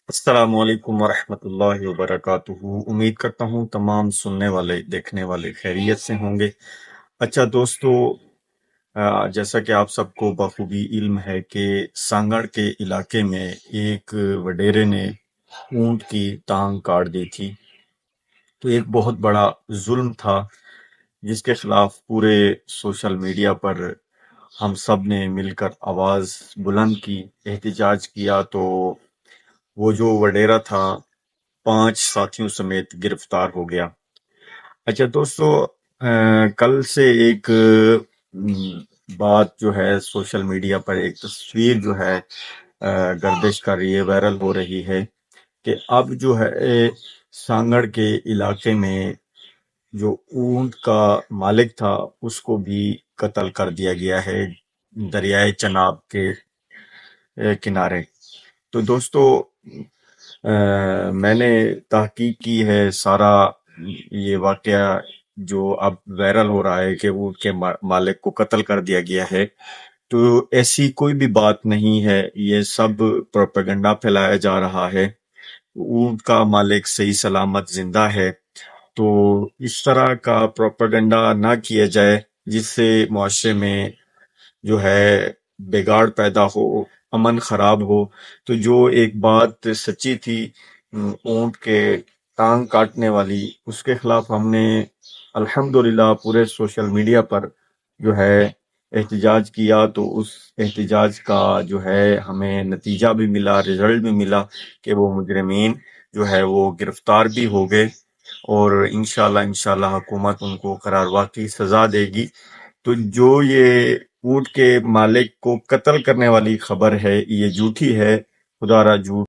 السلام علیکم ورحمۃ اللہ وبرکاتہ۔ امید کرتا ہوں تمام سننے والے دیکھنے والے خیریت سے ہوں گے۔ اچھا دوستو، جیسا کہ آپ سب کو بخوبی علم ہے کہ سانگڑ کے علاقے میں ایک وڈیرے نے اونٹ کی ٹانگ کاٹ دی تھی۔ تو ایک بہت بڑا ظلم تھا جس کے خلاف پورے سوشل میڈیا پر ہم سب نے مل کر آواز بلند کی، احتجاج کیا۔ تو وہ جو وڈیرا تھا 5 ساتھیوں سمیت گرفتار ہو گیا۔ اچھا دوستو، کل سے ایک بات جو ہے سوشل میڈیا پر، ایک تصویر جو ہے گردش کر رہی ہے، وائرل ہو رہی ہے کہ اب جو ہے سانگڑ کے علاقے میں جو اونٹ کا مالک تھا اس کو بھی قتل کر دیا گیا ہے دریائے چناب کے کنارے۔ تو دوستو، میں نے تحقیق کی ہے، سارا یہ واقعہ جو اب وائرل ہو رہا ہے کہ وہ کے مالک کو قتل کر دیا گیا ہے، تو ایسی کوئی بھی بات نہیں ہے، یہ سب پروپیگنڈا پھیلایا جا رہا ہے۔ اونٹ کا مالک صحیح سلامت زندہ ہے۔ تو اس طرح کا پروپیگنڈا نہ کیا جائے جس سے معاشرے میں جو ہے بگاڑ پیدا ہو، امن خراب ہو۔ تو جو ایک بات سچی تھی اونٹ کے ٹانگ کاٹنے والی، اس کے خلاف ہم نے الحمدللہ پورے سوشل میڈیا پر جو ہے احتجاج کیا۔ تو اس احتجاج کا جو ہے ہمیں نتیجہ بھی ملا، رزلٹ بھی ملا کہ وہ مجرمین جو ہے وہ گرفتار بھی ہو گئے، اور انشاءاللہ حکومت ان کو قرار کی سزا دے گی۔ تو جو یہ اونٹ کے مالک کو قتل کرنے والی خبر ہے یہ جھوٹی ہے، خدا را جھوٹ